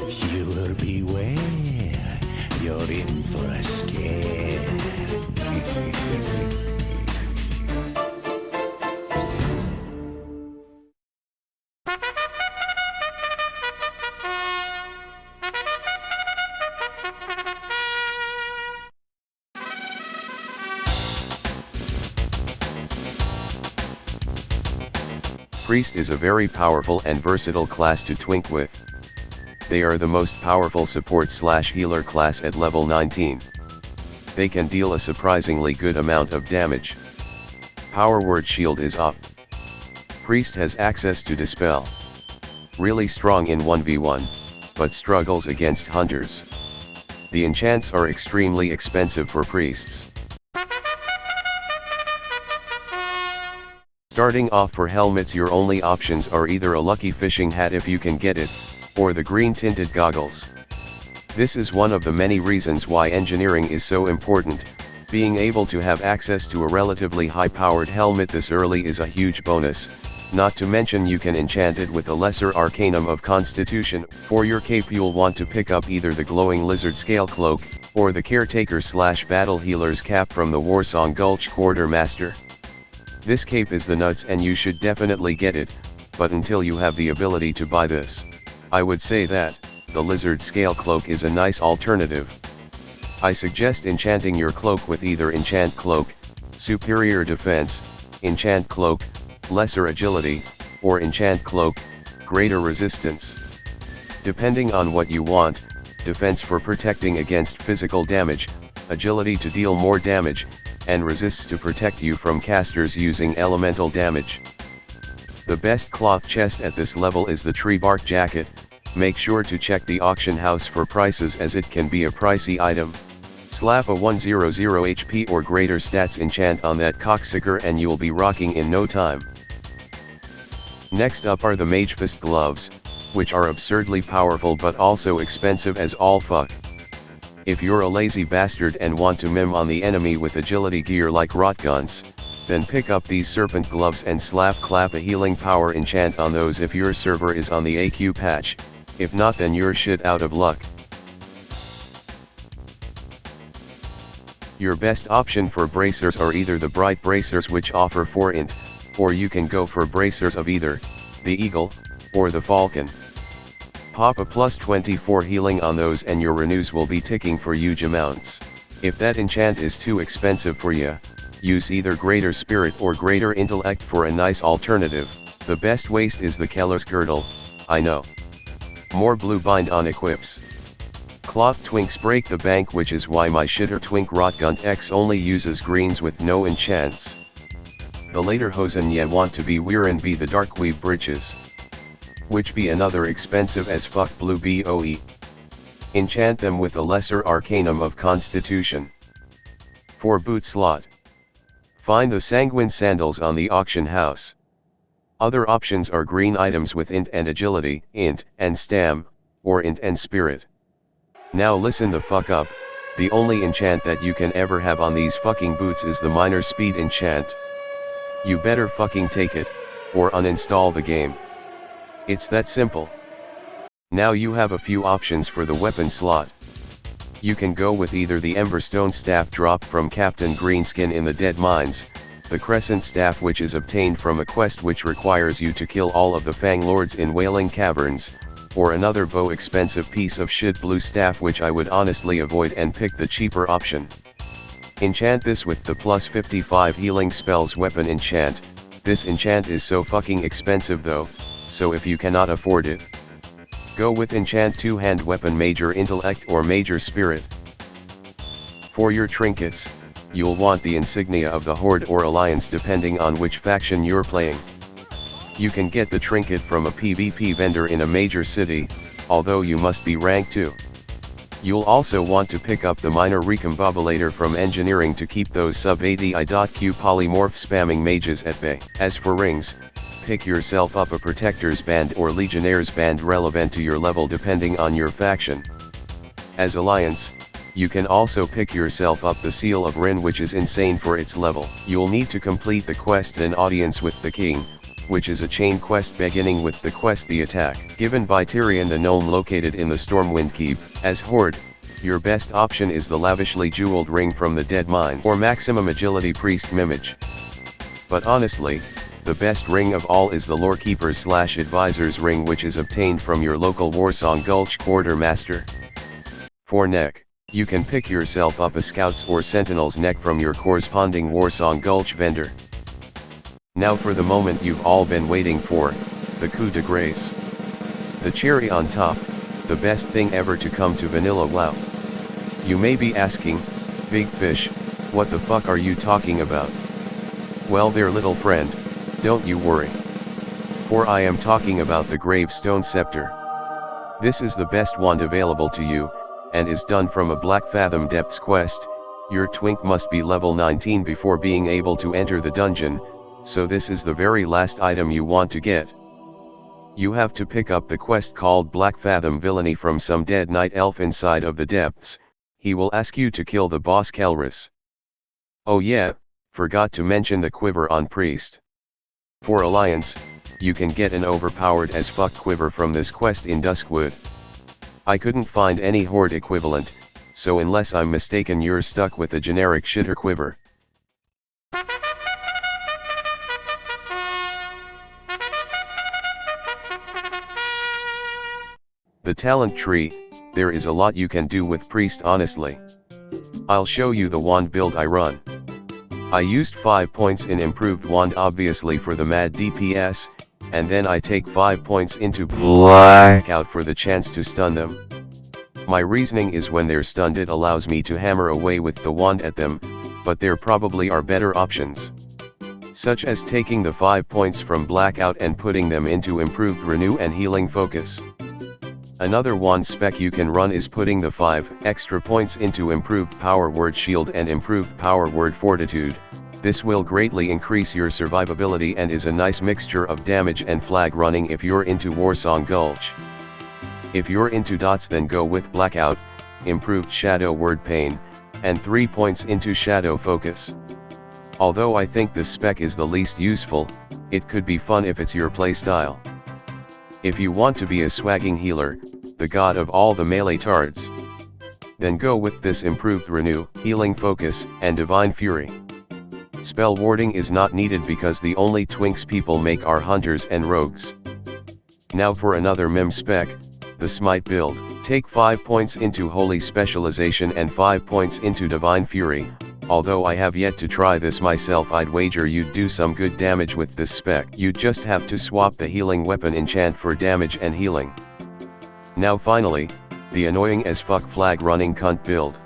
Viewer beware, you're in for a scare. Priest is a very powerful and versatile class to twink with. They are the most powerful support/healer class at level 19. They can deal a surprisingly good amount of damage. Power word shield is up. Priest has access to dispel. Really strong in 1v1, but struggles against hunters. The enchants are extremely expensive for priests. Starting off for helmets, your only options are either a lucky fishing hat if you can get it, or the green tinted goggles. This is one of the many reasons why engineering is so important. Being able to have access to a relatively high-powered helmet this early is a huge bonus, not to mention you can enchant it with a lesser arcanum of Constitution. For your cape you'll want to pick up either the glowing lizard scale cloak, or the caretaker/battle healer's cap from the Warsong Gulch Quartermaster. This cape is the nuts and you should definitely get it, but until you have the ability to buy this, I would say that the lizard scale cloak is a nice alternative. I suggest enchanting your cloak with either enchant cloak, superior defense, enchant cloak, lesser agility, or enchant cloak, greater resistance. Depending on what you want, defense for protecting against physical damage, agility to deal more damage, and resists to protect you from casters using elemental damage. The best cloth chest at this level is the tree bark jacket. Make sure to check the auction house for prices as it can be a pricey item. Slap a 100 HP or greater stats enchant on that cocksucker and you'll be rocking in no time. Next up are the Mage Fist gloves, which are absurdly powerful but also expensive as all fuck. If you're a lazy bastard and want to mim on the enemy with agility gear like rotguns, then pick up these serpent gloves and clap a healing power enchant on those if your server is on the AQ patch. If not, then you're shit out of luck. Your best option for bracers are either the bright bracers which offer 4 int, or you can go for bracers of either the Eagle or the Falcon. Pop a plus 24 healing on those and your renews will be ticking for huge amounts. If that enchant is too expensive for you, use either greater spirit or greater intellect for a nice alternative. The best waist is the Keller's girdle, I know. More blue bind on equips. Cloth twinks break the bank, which is why my shitter twink Rotgun X only uses greens with no enchants. The later hosen ye want to be wearin' be the Darkweave breeches, which be another expensive as fuck blue BOE. Enchant them with a lesser arcanum of Constitution. For boot slot, find the Sanguine sandals on the auction house. Other options are green items with int and agility, int and stam, or int and spirit. Now listen the fuck up, the only enchant that you can ever have on these fucking boots is the minor speed enchant. You better fucking take it, or uninstall the game. It's that simple. Now you have a few options for the weapon slot. You can go with either the Emberstone staff dropped from Captain Greenskin in the Dead Mines, the Crescent staff which is obtained from a quest which requires you to kill all of the Fang Lords in Wailing Caverns, or another expensive piece of shit blue staff which I would honestly avoid and pick the cheaper option. Enchant this with the plus 55 healing spells weapon enchant. This enchant is so fucking expensive though, so if you cannot afford it, go with enchant two-hand weapon major intellect or major spirit. For your trinkets, you'll want the insignia of the Horde or Alliance depending on which faction you're playing. You can get the trinket from a PvP vendor in a major city, although you must be rank 2. You'll also want to pick up the minor recombobulator from engineering to keep those sub-ADI.Q polymorph spamming mages at bay. As for rings, pick yourself up a Protector's Band or Legionnaire's Band relevant to your level depending on your faction. As Alliance, you can also pick yourself up the Seal of Rin, which is insane for its level. You'll need to complete the quest An Audience with the King, which is a chain quest beginning with the quest The Attack, given by Tyrion the gnome located in the Stormwind Keep. As Horde, your best option is the lavishly jeweled ring from the Dead Mines or maximum agility priest Mimage. But honestly, the best ring of all is the Lorekeeper's/Advisor's ring, which is obtained from your local Warsong Gulch quartermaster. For neck, you can pick yourself up a Scout's or Sentinel's neck from your corresponding Warsong Gulch vendor. Now for the moment you've all been waiting for, the coup de grace. The cherry on top, the best thing ever to come to Vanilla WoW. You may be asking, Big Fish, what the fuck are you talking about? Well there little friend, don't you worry. For I am talking about the Gravestone Scepter. This is the best wand available to you, and is done from a Black Fathom Depths quest. Your Twink must be level 19 before being able to enter the dungeon, so this is the very last item you want to get. You have to pick up the quest called Black Fathom Villainy from some dead night elf inside of the depths. He will ask you to kill the boss Kelris. Oh yeah, forgot to mention the quiver on Priest. For Alliance, you can get an overpowered as fuck quiver from this quest in Duskwood. I couldn't find any Horde equivalent, so unless I'm mistaken you're stuck with a generic shitter quiver. The talent tree, there is a lot you can do with Priest honestly. I'll show you the wand build I run. I used 5 points in improved wand obviously for the mad DPS, and then I take 5 points into blackout for the chance to stun them. My reasoning is when they're stunned it allows me to hammer away with the wand at them, but there probably are better options. Such as taking the 5 points from blackout and putting them into improved renew and healing focus. Another wand spec you can run is putting the 5 extra points into improved power word shield and improved power word fortitude. This will greatly increase your survivability and is a nice mixture of damage and flag running if you're into Warsong Gulch. If you're into dots then go with blackout, improved shadow word pain, and 3 points into shadow focus. Although I think this spec is the least useful, it could be fun if it's your playstyle. If you want to be a swagging healer, the god of all the melee tards, then go with this improved renew, healing focus, and divine fury. Spell warding is not needed because the only Twinks people make are hunters and rogues. Now for another mem spec, the smite build. Take 5 points into holy specialization and 5 points into divine fury. Although I have yet to try this myself, I'd wager you'd do some good damage with this spec. You'd just have to swap the healing weapon enchant for damage and healing. Now finally, the annoying as fuck flag running cunt build.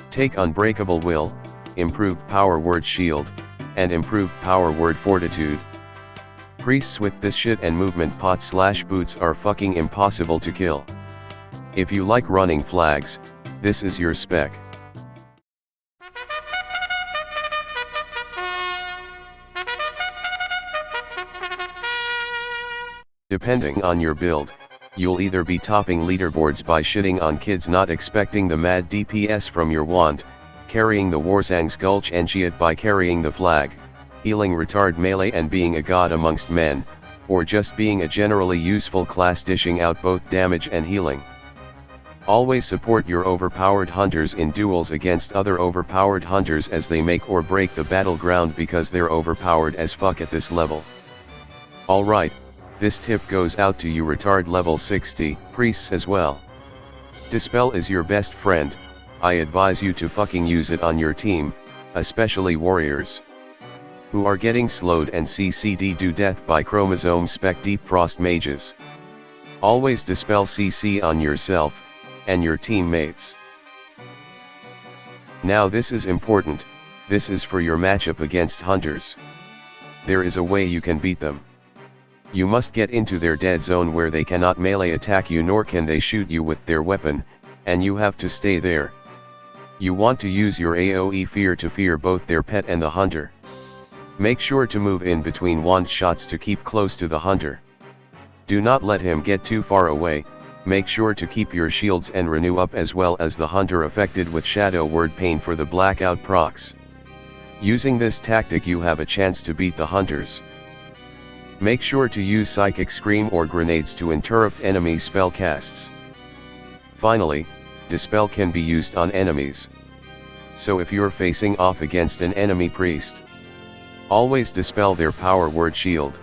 Take Unbreakable Will, improved power word shield, and improved power word fortitude. Priests with this shit and movement pot/boots are fucking impossible to kill. If you like running flags, this is your spec. Depending on your build, you'll either be topping leaderboards by shitting on kids not expecting the mad DPS from your wand, carrying the Warsong's Gulch Enchant by carrying the flag, healing retard melee and being a god amongst men, or just being a generally useful class dishing out both damage and healing. Always support your overpowered hunters in duels against other overpowered hunters as they make or break the battleground because they're overpowered as fuck at this level. Alright. This tip goes out to you retard level 60 priests as well. Dispel is your best friend. I advise you to fucking use it on your team, especially warriors who are getting slowed and CCD do death by chromosome spec deep frost mages. Always dispel CC on yourself and your teammates. Now this is important, this is for your matchup against hunters. There is a way you can beat them. You must get into their dead zone where they cannot melee attack you nor can they shoot you with their weapon, and you have to stay there. You want to use your AoE fear to fear both their pet and the hunter. Make sure to move in between wand shots to keep close to the hunter. Do not let him get too far away, make sure to keep your shields and renew up as well as the hunter affected with shadow word pain for the blackout procs. Using this tactic you have a chance to beat the hunters. Make sure to use Psychic Scream or grenades to interrupt enemy spell casts. Finally, Dispel can be used on enemies. So if you're facing off against an enemy priest, always dispel their power word shield.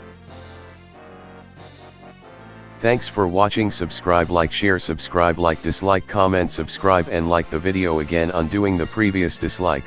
Thanks for watching. Subscribe, like, share, subscribe, like, dislike, comment, subscribe and like the video again, undoing the previous dislike.